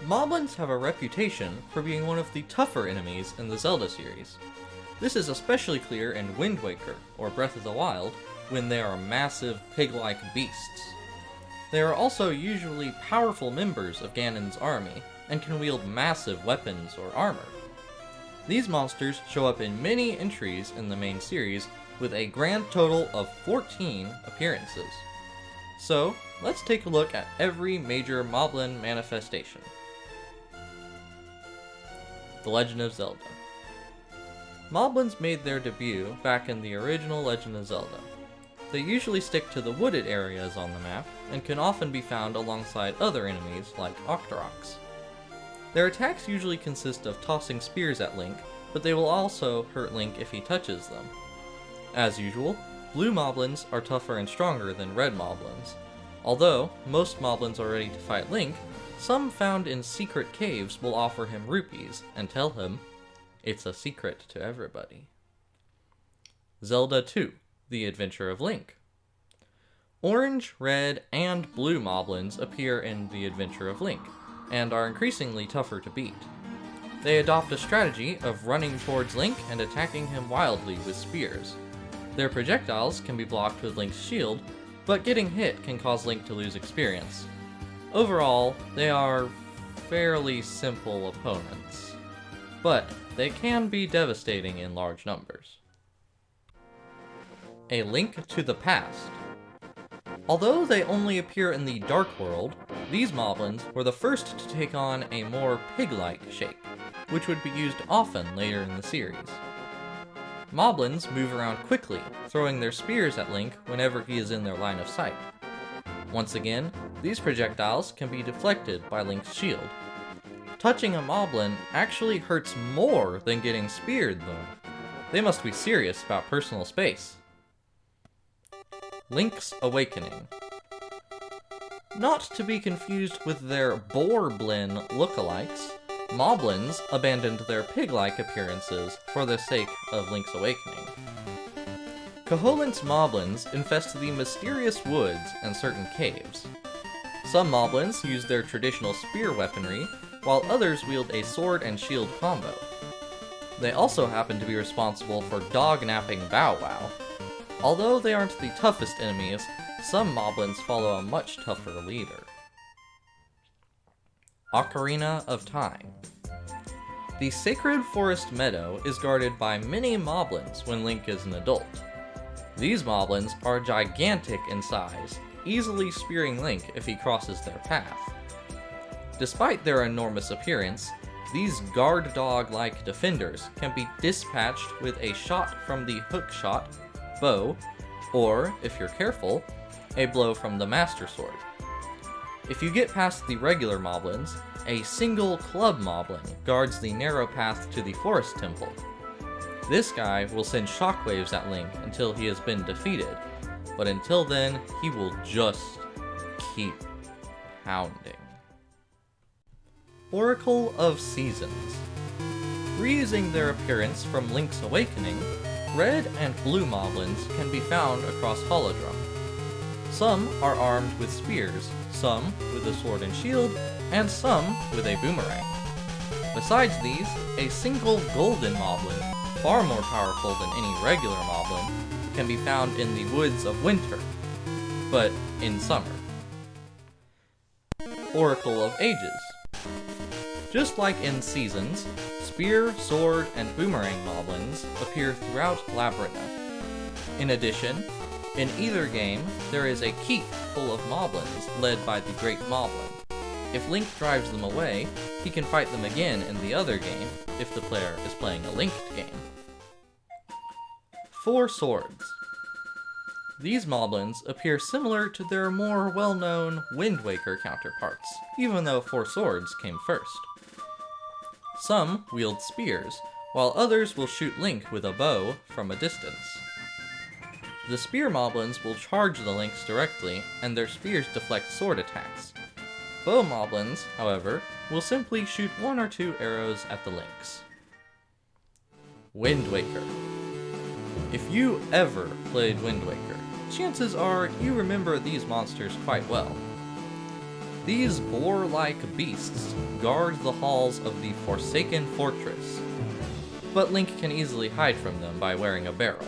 Moblins have a reputation for being one of the tougher enemies in the Zelda series. This is especially clear in Wind Waker, or Breath of the Wild, when they are massive pig-like beasts. They are also usually powerful members of Ganon's army, and can wield massive weapons or armor. These monsters show up in many entries in the main series, with a grand total of 14 appearances. So, let's take a look at every major Moblin manifestation. The Legend of Zelda. Moblins made their debut back in the original Legend of Zelda. They usually stick to the wooded areas on the map, and can often be found alongside other enemies like Octoroks. Their attacks usually consist of tossing spears at Link, but they will also hurt Link if he touches them. As usual, blue Moblins are tougher and stronger than red Moblins. Although most Moblins are ready to fight Link, some found in secret caves will offer him rupees and tell him, "It's a secret to everybody." Zelda 2: The Adventure of Link. Orange, red, and blue Moblins appear in The Adventure of Link, and are increasingly tougher to beat. They adopt a strategy of running towards Link and attacking him wildly with spears. Their projectiles can be blocked with Link's shield, but getting hit can cause Link to lose experience. Overall, they are fairly simple opponents, but they can be devastating in large numbers. A Link to the Past. Although they only appear in the Dark World, these Moblins were the first to take on a more pig-like shape, which would be used often later in the series. Moblins move around quickly, throwing their spears at Link whenever he is in their line of sight. Once again, these projectiles can be deflected by Link's shield. Touching a Moblin actually hurts more than getting speared, though. They must be serious about personal space. Link's Awakening. Not to be confused with their Moblin lookalikes, Moblins abandoned their pig-like appearances for the sake of Link's Awakening. Koholint's Moblins infest the mysterious woods and certain caves. Some Moblins use their traditional spear weaponry, while others wield a sword and shield combo. They also happen to be responsible for dog-napping Bow Wow. Although they aren't the toughest enemies, some Moblins follow a much tougher leader. Ocarina of Time. The Sacred Forest Meadow is guarded by many Moblins when Link is an adult. These Moblins are gigantic in size, easily spearing Link if he crosses their path. Despite their enormous appearance, these guard dog-like defenders can be dispatched with a shot from the hookshot, bow, or, if you're careful, a blow from the Master Sword. If you get past the regular Moblins, a single club Moblin guards the narrow path to the Forest Temple. This guy will send shockwaves at Link until he has been defeated, but until then, he will just keep pounding. Oracle of Seasons. Reusing their appearance from Link's Awakening, red and blue Moblins can be found across Holodrum. Some are armed with spears, some with a sword and shield, and some with a boomerang. Besides these, a single golden Moblin, far more powerful than any regular Moblin, can be found in the woods of winter, but in summer. Oracle of Ages. Just like in Seasons, spear, sword, and boomerang Moblins appear throughout Labyrinth. In addition, in either game, there is a keep full of Moblins led by the Great Moblin. If Link drives them away, he can fight them again in the other game, if the player is playing a linked game. Four Swords. These Moblins appear similar to their more well-known Wind Waker counterparts, even though Four Swords came first. Some wield spears, while others will shoot Link with a bow from a distance. The spear Moblins will charge the Links directly, and their spears deflect sword attacks. Bow Moblins, however, will simply shoot one or two arrows at the Links. Wind Waker. If you ever played Wind Waker, chances are you remember these monsters quite well. These boar-like beasts guard the halls of the Forsaken Fortress, but Link can easily hide from them by wearing a barrel.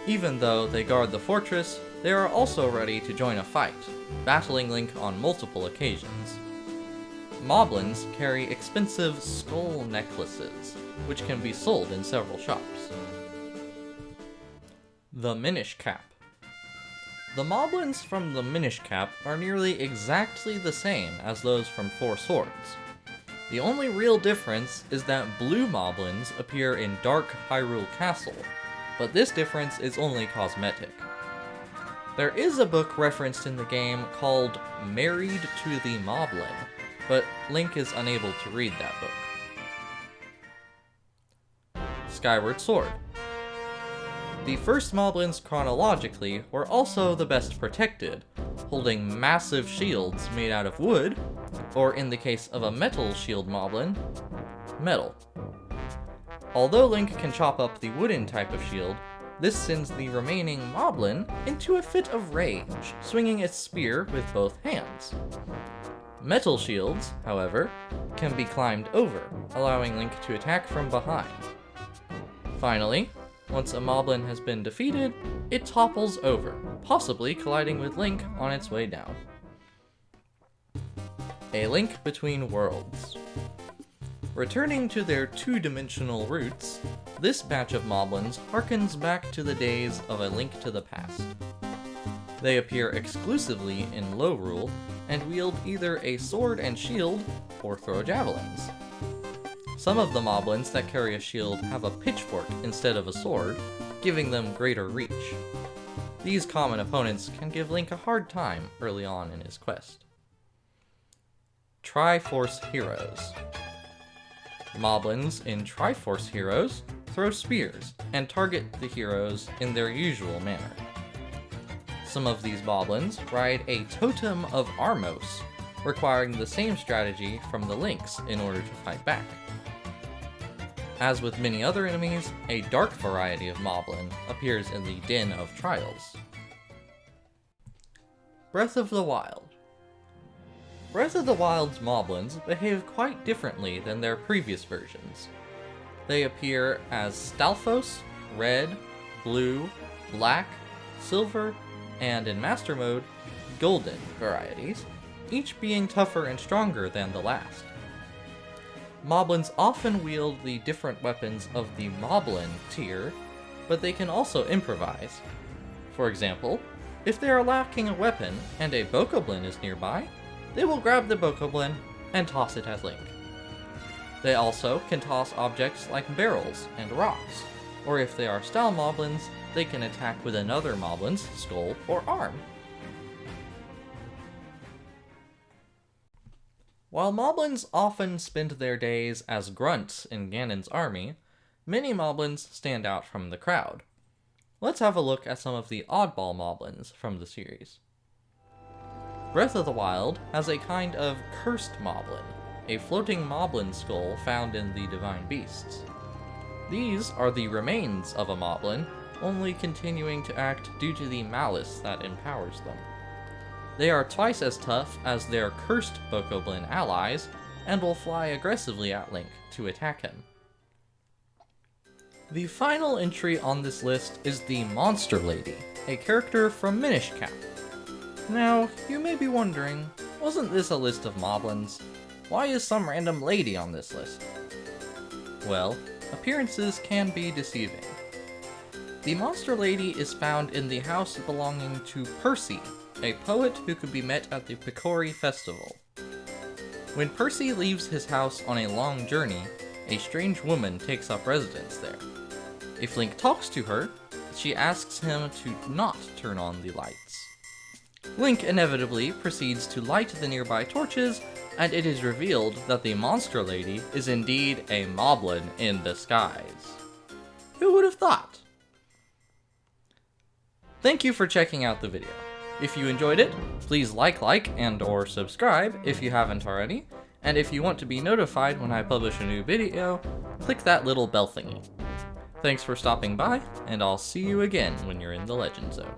Even though they guard the fortress, they are also ready to join a fight, battling Link on multiple occasions. Moblins carry expensive skull necklaces, which can be sold in several shops. The Minish Cap. The Moblins from the Minish Cap are nearly exactly the same as those from Four Swords. The only real difference is that blue Moblins appear in Dark Hyrule Castle, but this difference is only cosmetic. There is a book referenced in the game called Married to the Moblin, but Link is unable to read that book. Skyward Sword. The first Moblins chronologically were also the best protected, holding massive shields made out of wood, or in the case of a metal shield Moblin, metal. Although Link can chop up the wooden type of shield, this sends the remaining Moblin into a fit of rage, swinging its spear with both hands. Metal shields, however, can be climbed over, allowing Link to attack from behind. Finally, once a Moblin has been defeated, it topples over, possibly colliding with Link on its way down. A Link Between Worlds. Returning to their two-dimensional roots, this batch of Moblins harkens back to the days of A Link to the Past. They appear exclusively in Lorule, and wield either a sword and shield, or throw javelins. Some of the Moblins that carry a shield have a pitchfork instead of a sword, giving them greater reach. These common opponents can give Link a hard time early on in his quest. Triforce Heroes. Moblins in Triforce Heroes throw spears and target the heroes in their usual manner. Some of these Moblins ride a Totem of Armos, requiring the same strategy from the Links in order to fight back. As with many other enemies, a dark variety of Moblin appears in the Den of Trials. Breath of the Wild. Breath of the Wild's Moblins behave quite differently than their previous versions. They appear as Stalfos, red, blue, black, silver, and in Master Mode, golden varieties, each being tougher and stronger than the last. Moblins often wield the different weapons of the Moblin tier, but they can also improvise. For example, if they are lacking a weapon and a Bokoblin is nearby, they will grab the Bokoblin and toss it at Link. They also can toss objects like barrels and rocks, or if they are style Moblins, they can attack with another Moblin's skull or arm. While Moblins often spend their days as grunts in Ganon's army, many Moblins stand out from the crowd. Let's have a look at some of the oddball Moblins from the series. Breath of the Wild has a kind of cursed Moblin, a floating Moblin skull found in the Divine Beasts. These are the remains of a Moblin, only continuing to act due to the malice that empowers them. They are twice as tough as their cursed Bokoblin allies, and will fly aggressively at Link to attack him. The final entry on this list is the Monster Lady, a character from Minish Cap. Now, you may be wondering, wasn't this a list of Moblins? Why is some random lady on this list? Well, appearances can be deceiving. The Monster Lady is found in the house belonging to Percy, a poet who could be met at the Picori Festival. When Percy leaves his house on a long journey, a strange woman takes up residence there. If Link talks to her, she asks him to not turn on the lights. Link inevitably proceeds to light the nearby torches, and it is revealed that the Monster Lady is indeed a Moblin in disguise. Who would have thought? Thank you for checking out the video. If you enjoyed it, please like and or subscribe if you haven't already, and if you want to be notified when I publish a new video, click that little bell thingy. Thanks for stopping by, and I'll see you again when you're in the Legend Zone.